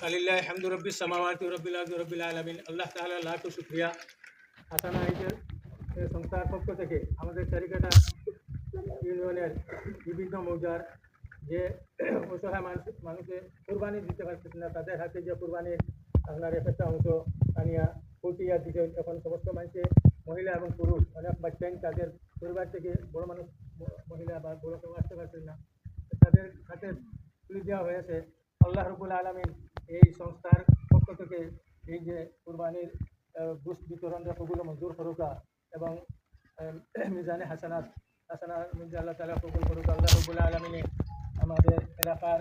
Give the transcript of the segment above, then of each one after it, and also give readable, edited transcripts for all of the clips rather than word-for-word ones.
আলিল্লাহ হামদু রব্বিস সামাওয়াতি রব্বিল আরদি রব্বিল আলামিন। আল্লাহ তাআলা লাখ শুকরিয়া। হাসানা আইজের সংস্থার পক্ষ থেকে আমাদের চারিকাটা ইউনিয়নের বিভিন্ন মৌজার যে অসহায় মানুষে কোরবানি দিতে পারতেছে না, তাদের হাতে যে কোরবানির আপনার একটা অংশ আনিয়া পৌঁছিয়া দিতে, এখন সমস্ত মানুষে মহিলা এবং পুরুষ অনেক বাচ্চাই তাদের পরিবার থেকে বড় মানুষ মহিলা বা বড় কেউ আসতে পারছেন না, তাদের হাতে তুলে দেওয়া হয়েছে। আল্লাহ রব্বুল আলামিন এই সংস্থার পক্ষ থেকে এই যে কুরবানির গোশত বিতরণের কবুল মঞ্জুর করুকা এবং মিজানে হাসানার মধ্যে আল্লাহ তাআলা কবুল করুকা। আল্লাহ রব্বুল আলামিনে আমাদের এলাকার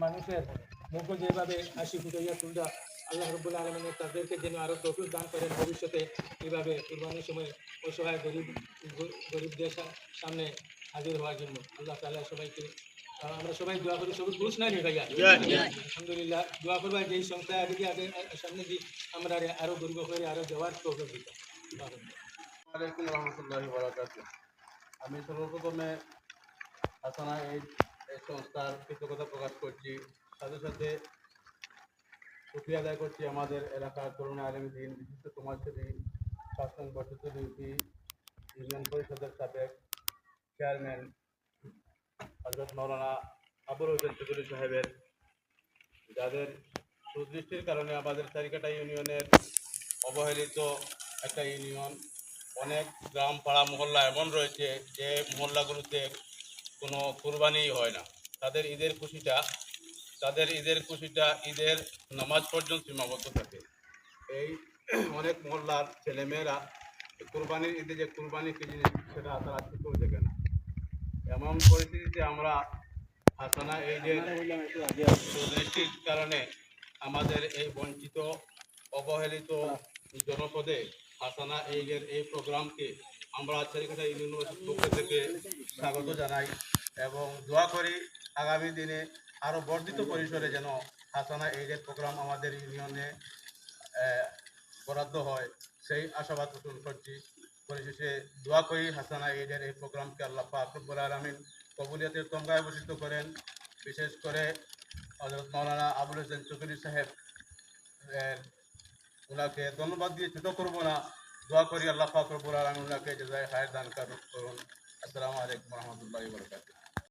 মানুষের মুখ যেভাবে হাসি ফুটাইয়া তুলরা, আল্লাহ রব্বুল আলামিনের তাদেরকে যেন আরও তৌফিক দান করেন ভবিষ্যতে এইভাবে কুরবানির সময় অসহায় গরিবদের সামনে হাজির হওয়ার জন্য। আল্লাহ তাআলা সবাইকে, আমরা সবাই দোয়া করি, সবুজ বুঝ না নি ভাইয়া আলহামদুলিল্লাহ দোয়া করবা যে এই সংস্থা আগে আগে সামনে দিয়ে আমরা আরো গরিব করে আরো দেওয়ার তৌফিক দিতাম। ওয়ালাইকুম রহমতুল্লাহি ওয়া বারাকাতুহু। আমি সর্বপ্রথমে হাসানা এই সংস্থার কৃতজ্ঞতা প্রকাশ করছি, সাথে সাথে শুকরিয়া আদায় করছি আমাদের এলাকার তরুণ আলেমী দিন, বিশিষ্ট সমাজসেবী শাসন বর্ষিত ইউপি ইউনিয়ন পরিষদের সাবেক চেয়ারম্যান হযরত মাওলানা আবুল হোসেন চৌধুরী সাহেবের, যাদের সুদৃষ্টির কারণে আমাদের চারিকাটা ইউনিয়নের অবহেলিত একটা ইউনিয়ন, অনেক গ্রাম পাড়া মহল্লা এমন রয়েছে যে মহল্লাগুলোতে কোনো কুরবানি হয় না। তাদের ঈদের খুশিটা ঈদের নামাজ পর্যন্ত সীমাবদ্ধ থাকে। এই অনেক মহল্লার ছেলেমেয়েরা কুরবানির ঈদে যে কুরবানি কি জিনিস সেটা তারা চোখেও দেখে না। এমন পরিস্থিতিতে আমরা হাসানা এই যে সুদৃষ্টির কারণে আমাদের এই বঞ্চিত অবহেলিত জনপদে হাসানা এইডের এই প্রোগ্রামকে আমরা চারিকাটা ইউনিভার্সিটির পক্ষ থেকে স্বাগত জানাই এবং দোয়া করি আগামী দিনে আরও বর্ধিত পরিসরে যেন হাসানা এইডের প্রোগ্রাম আমাদের ইউনিয়নে বরাদ্দ হয়, সেই আশাবাদ পোষণ করছি। পরিশেষে দোয়া করি হাসানা এইডের এই প্রোগ্রামকে আল্লাহ পাক রব্বুল আলামিন কবুলিয়তের তমগায় ভূষিত করেন। বিশেষ করে হযরত মাওলানা আবুল হোসেন চৌধুরী সাহেব, ওনাকে ধন্যবাদ দিয়ে ছোট করব না, দোয়া করি আল্লাহ পাক রব্বুল আলামিন ওনাকে জাযায়ে খায়ের দান করুন। আসসালামু আলাইকুম ওয়া রাহমাতুল্লাহি ওয়া বারাকাতুহু।